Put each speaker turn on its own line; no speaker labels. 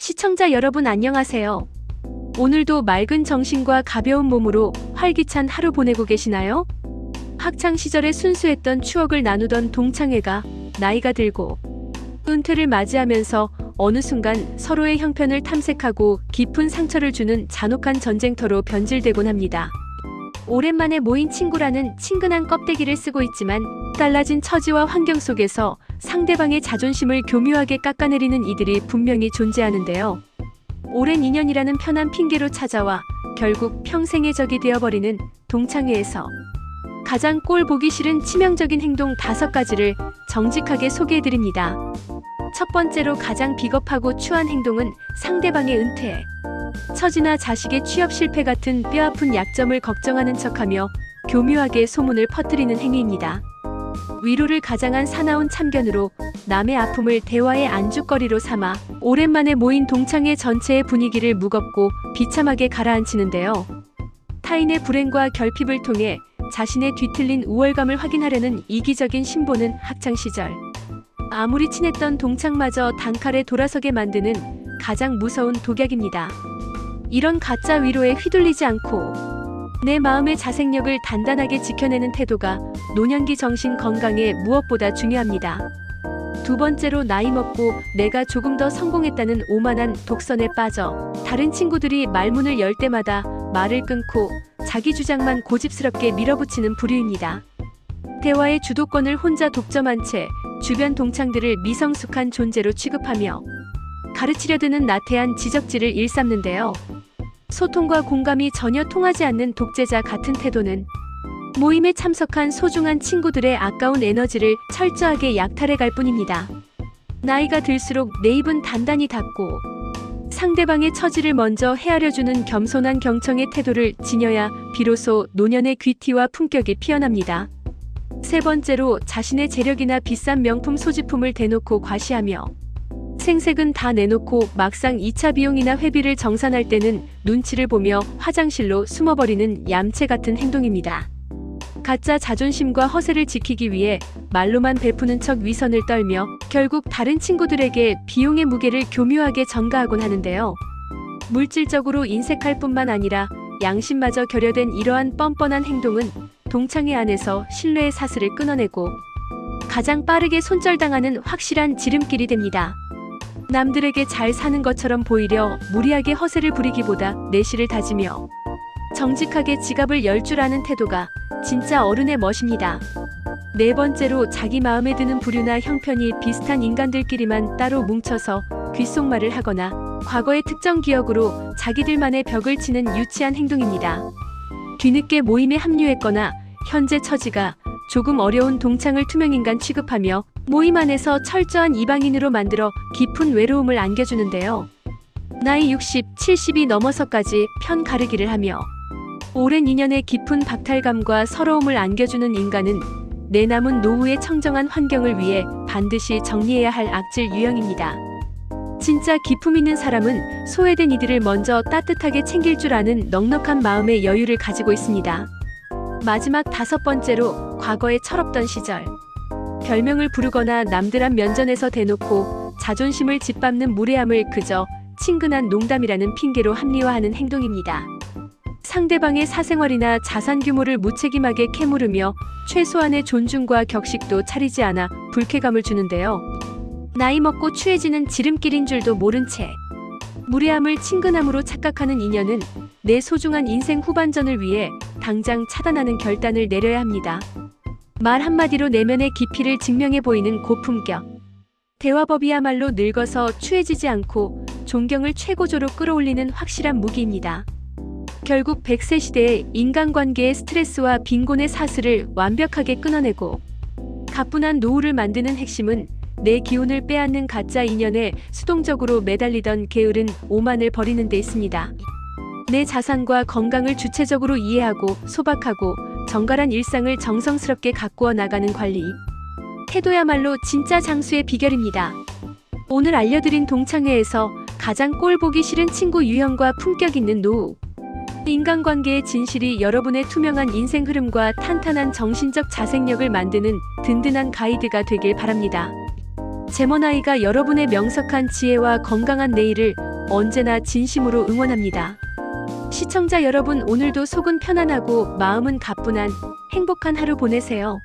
시청자 여러분 안녕하세요. 오늘도 맑은 정신과 가벼운 몸으로 활기찬 하루 보내고 계시나요? 학창 시절에 순수했던 추억을 나누던 동창회가 나이가 들고 은퇴를 맞이하면서 어느 순간 서로의 형편을 탐색하고 깊은 상처를 주는 잔혹한 전쟁터로 변질되곤 합니다. 오랜만에 모인 친구라는 친근한 껍데기를 쓰고 있지만 달라진 처지와 환경 속에서 상대방의 자존심을 교묘하게 깎아내리는 이들이 분명히 존재하는데요. 오랜 인연이라는 편한 핑계로 찾아와 결국 평생의 적이 되어버리는 동창회에서 가장 꼴 보기 싫은 치명적인 행동 5가지를 정직하게 소개해드립니다. 첫 번째로 가장 비겁하고 추한 행동은 상대방의 은퇴. 처지나 자식의 취업 실패 같은 뼈아픈 약점을 걱정하는 척하며 교묘하게 소문을 퍼뜨리는 행위입니다. 위로를 가장한 사나운 참견으로 남의 아픔을 대화의 안주거리로 삼아 오랜만에 모인 동창회 전체의 분위기를 무겁고 비참하게 가라앉히는데요. 타인의 불행과 결핍을 통해 자신의 뒤틀린 우월감을 확인하려는 이기적인 신보는 학창시절 아무리 친했던 동창마저 단칼에 돌아서게 만드는 가장 무서운 독약입니다. 이런 가짜 위로에 휘둘리지 않고 내 마음의 자생력을 단단하게 지켜내는 태도가 노년기 정신 건강에 무엇보다 중요합니다. 두 번째로 나이 먹고 내가 조금 더 성공했다는 오만한 독선에 빠져 다른 친구들이 말문을 열 때마다 말을 끊고 자기 주장만 고집스럽게 밀어붙이는 부류입니다. 대화의 주도권을 혼자 독점한 채 주변 동창들을 미성숙한 존재로 취급하며 가르치려 드는 나태한 지적질을 일삼는데요. 소통과 공감이 전혀 통하지 않는 독재자 같은 태도는 모임에 참석한 소중한 친구들의 아까운 에너지를 철저하게 약탈해 갈 뿐입니다. 나이가 들수록 내 입은 단단히 닫고 상대방의 처지를 먼저 헤아려주는 겸손한 경청의 태도를 지녀야 비로소 노년의 귀티와 품격이 피어납니다. 세 번째로 자신의 재력이나 비싼 명품 소지품을 대놓고 과시하며 생색은 다 내놓고 막상 2차 비용이나 회비를 정산할 때는 눈치를 보며 화장실로 숨어버리는 얌체 같은 행동입니다. 가짜 자존심과 허세를 지키기 위해 말로만 베푸는 척 위선을 떨며 결국 다른 친구들에게 비용의 무게를 교묘하게 전가하곤 하는데요. 물질적으로 인색할 뿐만 아니라 양심마저 결여된 이러한 뻔뻔한 행동은 동창회 안에서 신뢰의 사슬을 끊어내고 가장 빠르게 손절당하는 확실한 지름길이 됩니다. 남들에게 잘 사는 것처럼 보이려 무리하게 허세를 부리기보다 내실을 다지며 정직하게 지갑을 열 줄 아는 태도가 진짜 어른의 멋입니다. 네 번째로 자기 마음에 드는 부류나 형편이 비슷한 인간들끼리만 따로 뭉쳐서 귓속말을 하거나 과거의 특정 기억으로 자기들만의 벽을 치는 유치한 행동입니다. 뒤늦게 모임에 합류했거나 현재 처지가 조금 어려운 동창을 투명인간 취급하며 모임 안에서 철저한 이방인으로 만들어 깊은 외로움을 안겨주는데요. 나이 60, 70이 넘어서까지 편 가르기를 하며 오랜 인연의 깊은 박탈감과 서러움을 안겨주는 인간은 내 남은 노후의 청정한 환경을 위해 반드시 정리해야 할 악질 유형입니다. 진짜 기품 있는 사람은 소외된 이들을 먼저 따뜻하게 챙길 줄 아는 넉넉한 마음의 여유를 가지고 있습니다. 마지막 5번째로 과거의 철없던 시절 별명을 부르거나 남들 앞 면전에서 대놓고 자존심을 짓밟는 무례함을 그저 친근한 농담이라는 핑계로 합리화하는 행동입니다. 상대방의 사생활이나 자산 규모를 무책임하게 캐물으며 최소한의 존중과 격식도 차리지 않아 불쾌감을 주는데요. 나이 먹고 추해지는 지름길인 줄도 모른 채 무례함을 친근함으로 착각하는 인연은 내 소중한 인생 후반전을 위해 당장 차단하는 결단을 내려야 합니다. 말 한마디로 내면의 깊이를 증명해 보이는 고품격. 대화법이야말로 늙어서 추해지지 않고 존경을 최고조로 끌어올리는 확실한 무기입니다. 결국 100세 시대의 인간관계의 스트레스와 빈곤의 사슬을 완벽하게 끊어내고 가뿐한 노후를 만드는 핵심은 내 기운을 빼앗는 가짜 인연에 수동적으로 매달리던 게으른 오만을 버리는 데 있습니다. 내 자산과 건강을 주체적으로 이해하고 소박하고 정갈한 일상을 정성스럽게 가꾸어 나가는 관리. 태도야말로 진짜 장수의 비결입니다. 오늘 알려드린 동창회에서 가장 꼴 보기 싫은 친구 유형과 품격 있는 노후. 인간관계의 진실이 여러분의 투명한 인생 흐름과 탄탄한 정신적 자생력을 만드는 든든한 가이드가 되길 바랍니다. 제모나이가 여러분의 명석한 지혜와 건강한 내일을 언제나 진심으로 응원합니다. 시청자 여러분, 오늘도 속은 편안하고 마음은 가뿐한 행복한 하루 보내세요.